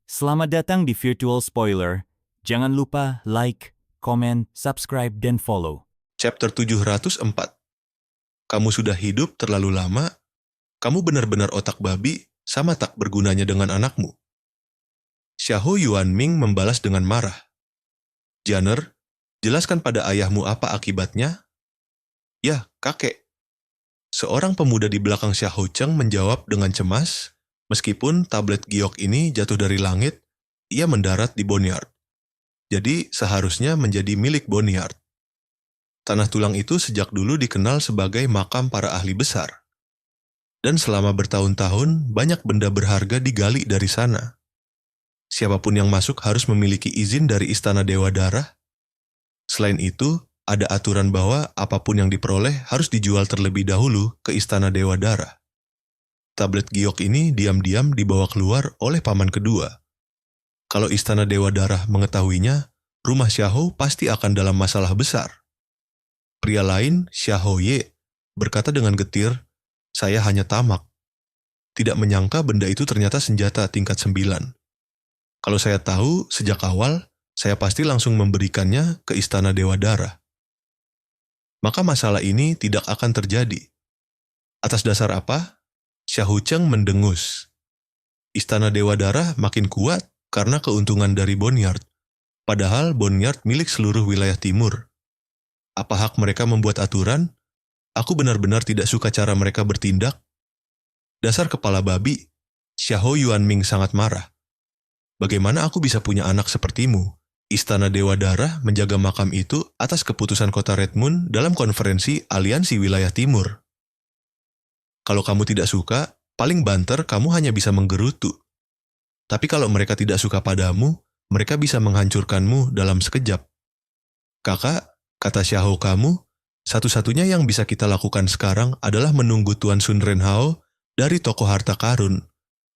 Selamat datang di Virtual Spoiler. Jangan lupa like, komen, subscribe, dan follow. Chapter 704. Kamu sudah hidup terlalu lama, kamu benar-benar otak babi, sama tak bergunanya dengan anakmu. Xiahou Yuanming membalas dengan marah. Janner, jelaskan pada ayahmu apa akibatnya? Ya, kakek. Seorang pemuda di belakang Xiahou Cheng menjawab dengan cemas, meskipun tablet giok ini jatuh dari langit, ia mendarat di Boneyard. Jadi seharusnya menjadi milik Boneyard. Tanah tulang itu sejak dulu dikenal sebagai makam para ahli besar. Dan selama bertahun-tahun, banyak benda berharga digali dari sana. Siapapun yang masuk harus memiliki izin dari Istana Dewa Darah. Selain itu, ada aturan bahwa apapun yang diperoleh harus dijual terlebih dahulu ke Istana Dewa Darah. Tablet giok ini diam-diam dibawa keluar oleh paman kedua. Kalau Istana Dewa Darah mengetahuinya, rumah Xiahou pasti akan dalam masalah besar. Pria lain, Xiahou Ye, berkata dengan getir, "Saya hanya tamak. Tidak menyangka benda itu ternyata senjata tingkat 9. Kalau saya tahu sejak awal, saya pasti langsung memberikannya ke Istana Dewa Darah. Maka masalah ini tidak akan terjadi." Atas dasar apa? Xiahou Cheng mendengus. Istana Dewa Darah makin kuat karena keuntungan dari Boneyard. Padahal Boneyard milik seluruh wilayah timur. Apa hak mereka membuat aturan? Aku benar-benar tidak suka cara mereka bertindak. Dasar kepala babi. Xiahou Yuanming sangat marah. Bagaimana aku bisa punya anak sepertimu? Istana Dewa Darah menjaga makam itu atas keputusan kota Redmoon dalam konferensi Aliansi Wilayah Timur. Kalau kamu tidak suka, paling banter kamu hanya bisa menggerutu. Tapi kalau mereka tidak suka padamu, mereka bisa menghancurkanmu dalam sekejap. Kakak, kata Xiahou, kamu, satu-satunya yang bisa kita lakukan sekarang adalah menunggu Tuan Sun Renhao dari toko harta karun.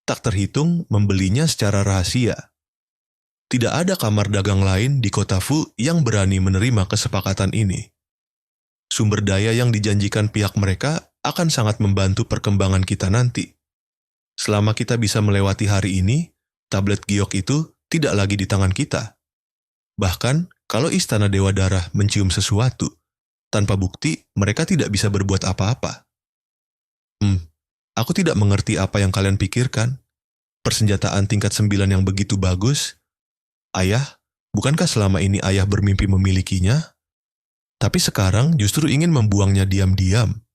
Tak terhitung membelinya secara rahasia. Tidak ada kamar dagang lain di kota Fu yang berani menerima kesepakatan ini. Sumber daya yang dijanjikan pihak mereka akan sangat membantu perkembangan kita nanti. Selama kita bisa melewati hari ini, tablet giok itu tidak lagi di tangan kita. Bahkan, kalau Istana Dewa Darah mencium sesuatu, tanpa bukti mereka tidak bisa berbuat apa-apa. Aku tidak mengerti apa yang kalian pikirkan. Persenjataan tingkat 9 yang begitu bagus. Ayah, bukankah selama ini ayah bermimpi memilikinya? Tapi sekarang justru ingin membuangnya diam-diam.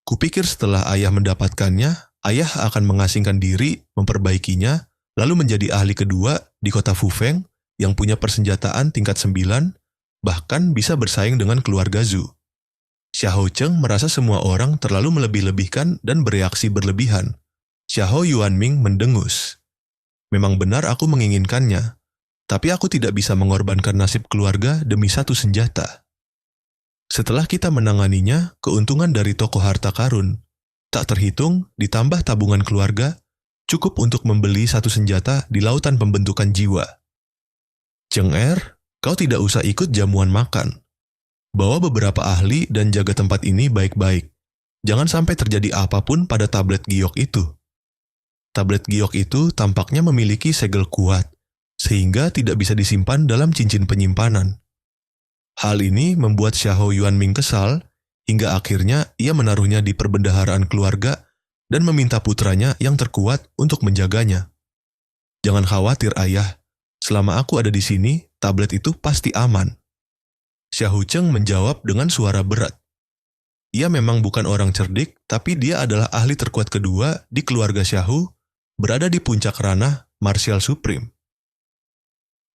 Kupikir setelah ayah mendapatkannya, ayah akan mengasingkan diri, memperbaikinya, lalu menjadi ahli kedua di kota Fufeng yang punya persenjataan tingkat 9, bahkan bisa bersaing dengan keluarga Zhu. Xiahou Cheng merasa semua orang terlalu melebih-lebihkan dan bereaksi berlebihan. Xiahou Yuanming mendengus. Memang benar aku menginginkannya, tapi aku tidak bisa mengorbankan nasib keluarga demi satu senjata. Setelah kita menanganinya, keuntungan dari toko harta karun, tak terhitung ditambah tabungan keluarga, cukup untuk membeli satu senjata di lautan pembentukan jiwa. Cheng Er, kau tidak usah ikut jamuan makan. Bawa beberapa ahli dan jaga tempat ini baik-baik. Jangan sampai terjadi apapun pada tablet giok itu. Tablet giok itu tampaknya memiliki segel kuat, sehingga tidak bisa disimpan dalam cincin penyimpanan. Hal ini membuat Xiahou Yuanming kesal, hingga akhirnya ia menaruhnya di perbendaharaan keluarga dan meminta putranya yang terkuat untuk menjaganya. Jangan khawatir ayah, selama aku ada di sini, tablet itu pasti aman. Xiahou Cheng menjawab dengan suara berat. Ia memang bukan orang cerdik, tapi dia adalah ahli terkuat kedua di keluarga Xiahou, berada di puncak ranah Martial Supreme.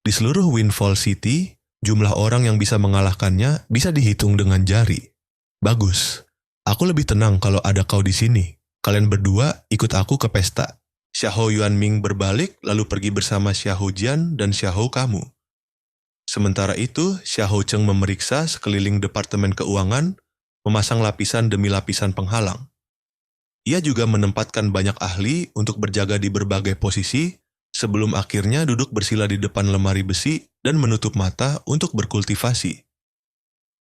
Di seluruh Windfall City, jumlah orang yang bisa mengalahkannya bisa dihitung dengan jari. Bagus. Aku lebih tenang kalau ada kau di sini. Kalian berdua ikut aku ke pesta. Xiahou Yuanming berbalik lalu pergi bersama Xiahou Jian dan Xiahou kamu. Sementara itu, Xiahou Cheng memeriksa sekeliling departemen keuangan, memasang lapisan demi lapisan penghalang. Ia juga menempatkan banyak ahli untuk berjaga di berbagai posisi, sebelum akhirnya duduk bersila di depan lemari besi dan menutup mata untuk berkultivasi.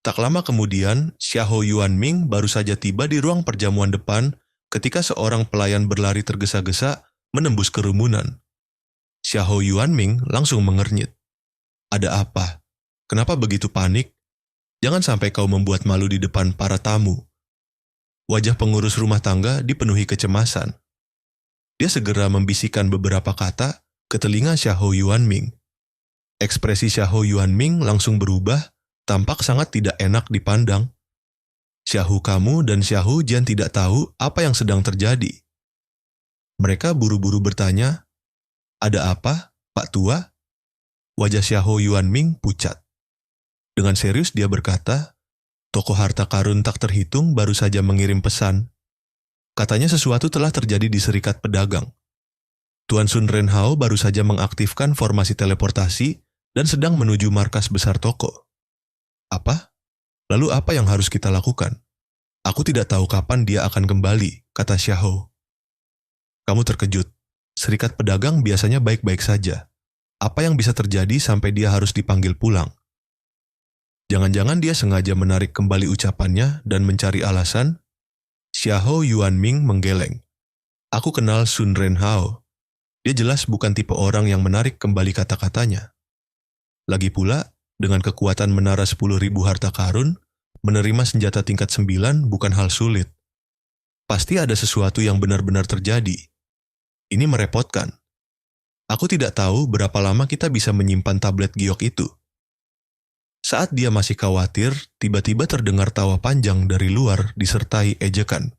Tak lama kemudian, Xiahou Yuanming baru saja tiba di ruang perjamuan depan ketika seorang pelayan berlari tergesa-gesa menembus kerumunan. Xiahou Yuanming langsung mengernyit. Ada apa? Kenapa begitu panik? Jangan sampai kau membuat malu di depan para tamu. Wajah pengurus rumah tangga dipenuhi kecemasan. Dia segera membisikkan beberapa kata ke telinga Xiahou Yuanming. Ekspresi Xiahou Yuanming langsung berubah, tampak sangat tidak enak dipandang. Xiahou kamu dan Xiahou Jian tidak tahu apa yang sedang terjadi. Mereka buru-buru bertanya, "Ada apa, Pak Tua?" Wajah Xiahou Yuanming pucat. Dengan serius dia berkata, "Toko harta karun tak terhitung baru saja mengirim pesan. Katanya sesuatu telah terjadi di serikat pedagang. Tuan Sun Renhao baru saja mengaktifkan formasi teleportasi dan sedang menuju markas besar toko." "Apa? Lalu apa yang harus kita lakukan?" "Aku tidak tahu kapan dia akan kembali," kata Xiahou. "Kamu terkejut. Serikat pedagang biasanya baik-baik saja. Apa yang bisa terjadi sampai dia harus dipanggil pulang?" Jangan-jangan dia sengaja menarik kembali ucapannya dan mencari alasan? Xiahou Yuanming menggeleng. "Aku kenal Sun Renhao. Dia jelas bukan tipe orang yang menarik kembali kata-katanya. Lagi pula, dengan kekuatan menara 10.000 harta karun, menerima senjata tingkat 9 bukan hal sulit. Pasti ada sesuatu yang benar-benar terjadi. Ini merepotkan. Aku tidak tahu berapa lama kita bisa menyimpan tablet giok itu." Saat dia masih khawatir, tiba-tiba terdengar tawa panjang dari luar disertai ejekan.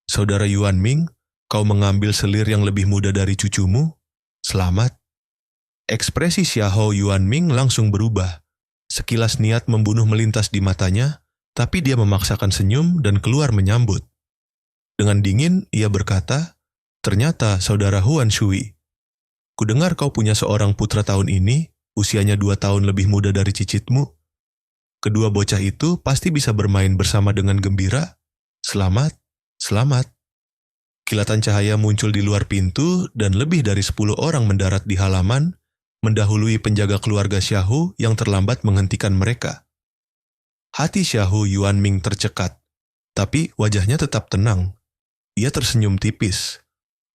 "Saudara Yuanming, kau mengambil selir yang lebih muda dari cucumu? Selamat." Ekspresi Xiahou Yuanming langsung berubah. Sekilas niat membunuh melintas di matanya, tapi dia memaksakan senyum dan keluar menyambut. Dengan dingin, ia berkata, "Ternyata saudara Huan Shui. Kudengar kau punya seorang putra tahun ini, usianya 2 tahun lebih muda dari cicitmu. Kedua bocah itu pasti bisa bermain bersama dengan gembira. Selamat, selamat." Kilatan cahaya muncul di luar pintu dan lebih dari 10 orang mendarat di halaman, mendahului penjaga keluarga Xiahou yang terlambat menghentikan mereka. Hati Xiahou Yuanming tercekat, tapi wajahnya tetap tenang. Ia tersenyum tipis.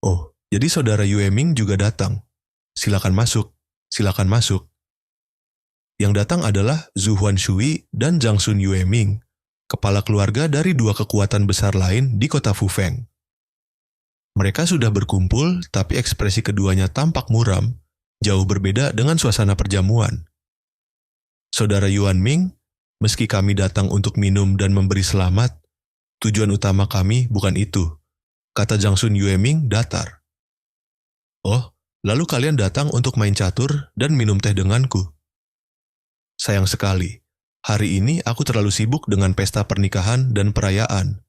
"Oh, jadi saudara Yueming juga datang. Silakan masuk, silakan masuk." Yang datang adalah Zhu Huanshui dan Zhang Sun Yueming, kepala keluarga dari 2 kekuatan besar lain di kota Fufeng. Mereka sudah berkumpul, tapi ekspresi keduanya tampak muram, jauh berbeda dengan suasana perjamuan. "Saudara Yuanming, meski kami datang untuk minum dan memberi selamat, tujuan utama kami bukan itu," kata Zhang Sun Yueming datar. "Oh, lalu kalian datang untuk main catur dan minum teh denganku? Sayang sekali, hari ini aku terlalu sibuk dengan pesta pernikahan dan perayaan.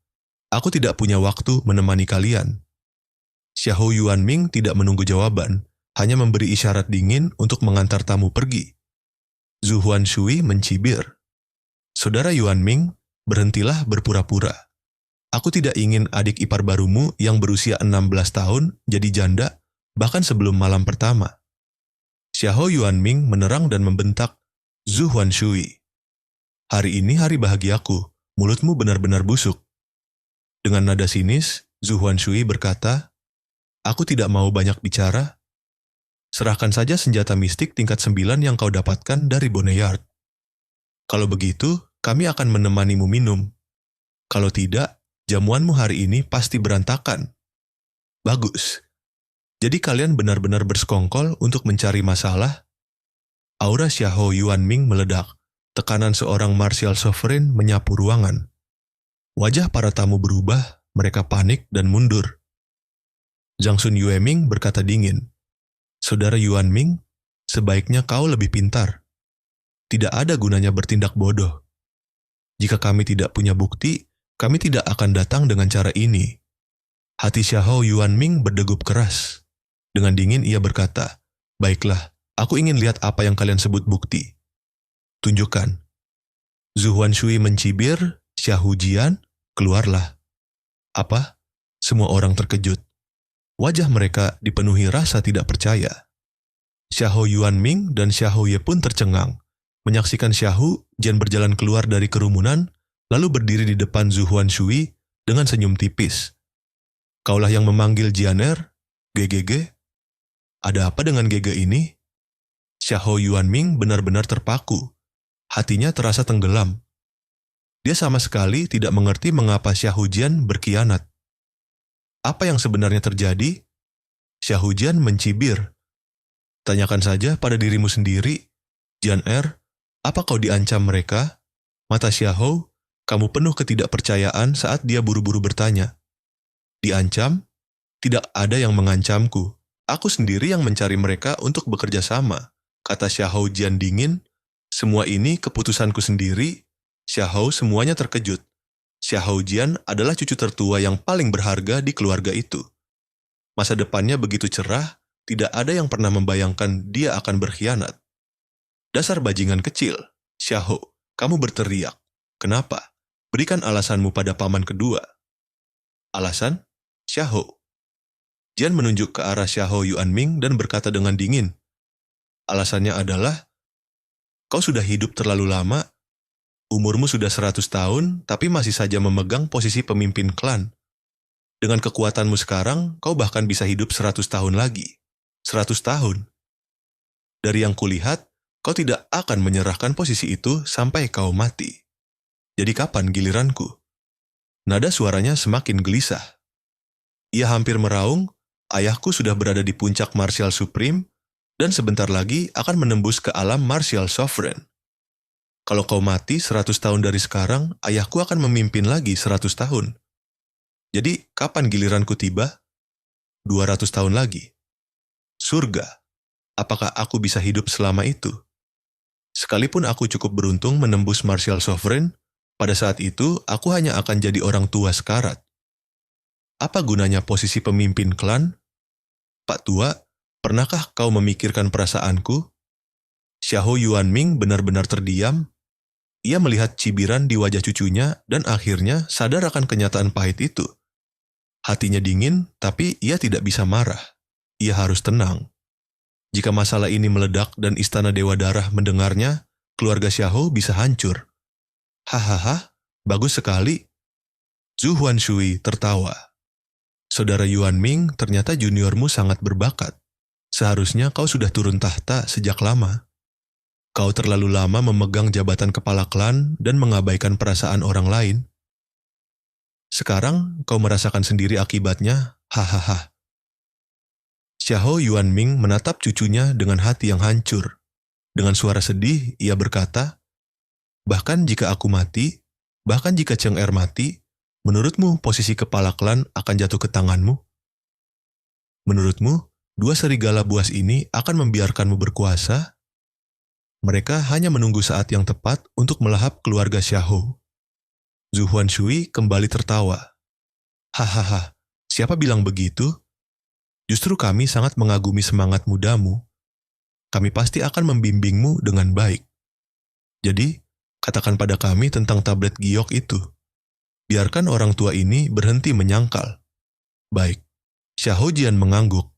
Aku tidak punya waktu menemani kalian." Xiahou Yuanming tidak menunggu jawaban, hanya memberi isyarat dingin untuk mengantar tamu pergi. Zhu Huanshui mencibir. "Saudara Yuanming, berhentilah berpura-pura. Aku tidak ingin adik ipar barumu yang berusia 16 tahun jadi janda, bahkan sebelum malam pertama." Xiahou Yuanming menerang dan membentak, "Zhu Huanshui, hari ini hari bahagiaku, mulutmu benar-benar busuk." Dengan nada sinis, Zhu Huanshui berkata, "Aku tidak mau banyak bicara. Serahkan saja senjata mistik tingkat 9 yang kau dapatkan dari Boneyard. Kalau begitu, kami akan menemanimu minum. Kalau tidak, jamuanmu hari ini pasti berantakan." "Bagus. Jadi kalian benar-benar bersekongkol untuk mencari masalah?" Aura Xiahou Yuanming meledak. Tekanan seorang martial sovereign menyapu ruangan. Wajah para tamu berubah, mereka panik dan mundur. Zhang Sun Yueming berkata dingin, "Saudara Yuanming, sebaiknya kau lebih pintar. Tidak ada gunanya bertindak bodoh. Jika kami tidak punya bukti, kami tidak akan datang dengan cara ini." Hati Xiahou Yuanming berdegup keras. Dengan dingin ia berkata, "Baiklah, aku ingin lihat apa yang kalian sebut bukti. Tunjukkan." Zhu Huanshui mencibir, "Xiahou Jian, keluarlah." "Apa?" Semua orang terkejut. Wajah mereka dipenuhi rasa tidak percaya. Xiahou Yuanming dan Xiahou Ye pun tercengang, menyaksikan Xiahou Jian berjalan keluar dari kerumunan, lalu berdiri di depan Zhu Huanshui dengan senyum tipis. "Kaulah yang memanggil Jianer, GGG?" Ada apa dengan Gege ini? Xiahou Yuanming benar-benar terpaku. Hatinya terasa tenggelam. Dia sama sekali tidak mengerti mengapa Xiahou Jian berkhianat. Apa yang sebenarnya terjadi? Xiahou Jian mencibir. Tanyakan saja pada dirimu sendiri, Jian apa kau diancam mereka? Mata Xiahou, kamu penuh ketidakpercayaan saat dia buru-buru bertanya. Diancam? Tidak ada yang mengancamku. Aku sendiri yang mencari mereka untuk bekerja sama, kata Xiahou Jian dingin. Semua ini keputusanku sendiri. Xiahou semuanya terkejut. Xiahou Jian adalah cucu tertua yang paling berharga di keluarga itu. Masa depannya begitu cerah, tidak ada yang pernah membayangkan dia akan berkhianat. Dasar bajingan kecil, Xiahou, kamu berteriak. Kenapa? Berikan alasanmu pada paman kedua. Alasan? Xiahou. Jian menunjuk ke arah Xiahou Yuanming dan berkata dengan dingin. Alasannya adalah, kau sudah hidup terlalu lama. Umurmu sudah 100 tahun, tapi masih saja memegang posisi pemimpin klan. Dengan kekuatanmu sekarang, kau bahkan bisa hidup 100 tahun lagi. 100 tahun. Dari yang kulihat, kau tidak akan menyerahkan posisi itu sampai kau mati. Jadi kapan giliranku? Nada suaranya semakin gelisah. Ia hampir meraung, ayahku sudah berada di puncak Martial Supreme, dan sebentar lagi akan menembus ke alam Martial Sovereign. Kalau kau mati 100 tahun dari sekarang, ayahku akan memimpin lagi 100 tahun. Jadi, kapan giliranku tiba? 200 tahun lagi. Surga. Apakah aku bisa hidup selama itu? Sekalipun aku cukup beruntung menembus Martial Sovereign, pada saat itu aku hanya akan jadi orang tua sekarat. Apa gunanya posisi pemimpin klan? Pak Tua, pernahkah kau memikirkan perasaanku? Xiahou Yuanming benar-benar terdiam. Ia melihat cibiran di wajah cucunya dan akhirnya sadar akan kenyataan pahit itu. Hatinya dingin, tapi ia tidak bisa marah. Ia harus tenang. Jika masalah ini meledak dan Istana Dewa Darah mendengarnya, keluarga Xiahou bisa hancur. Hahaha, bagus sekali. Zhu Huanshui tertawa. Saudara Yuanming, ternyata juniormu sangat berbakat. Seharusnya kau sudah turun tahta sejak lama. Kau terlalu lama memegang jabatan kepala klan dan mengabaikan perasaan orang lain. Sekarang kau merasakan sendiri akibatnya, hahaha. Xiahou Yuanming menatap cucunya dengan hati yang hancur. Dengan suara sedih, ia berkata, bahkan jika aku mati, bahkan jika Cheng mati, menurutmu posisi kepala klan akan jatuh ke tanganmu? Menurutmu, dua serigala buas ini akan membiarkanmu berkuasa? Mereka hanya menunggu saat yang tepat untuk melahap keluarga Xiahou. Zhu Huanshui kembali tertawa. Hahaha, siapa bilang begitu? Justru kami sangat mengagumi semangat mudamu. Kami pasti akan membimbingmu dengan baik. Jadi, katakan pada kami tentang tablet giok itu. Biarkan orang tua ini berhenti menyangkal. Baik, Xiahou Jian mengangguk.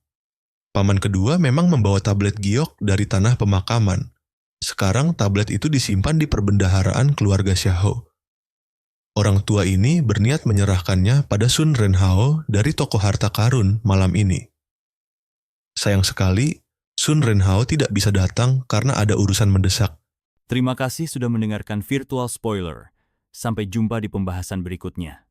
Paman kedua memang membawa tablet giok dari tanah pemakaman. Sekarang tablet itu disimpan di perbendaharaan keluarga Xiahou. Orang tua ini berniat menyerahkannya pada Sun Renhao dari toko harta karun malam ini. Sayang sekali, Sun Renhao tidak bisa datang karena ada urusan mendesak. Terima kasih sudah mendengarkan Virtual Spoiler. Sampai jumpa di pembahasan berikutnya.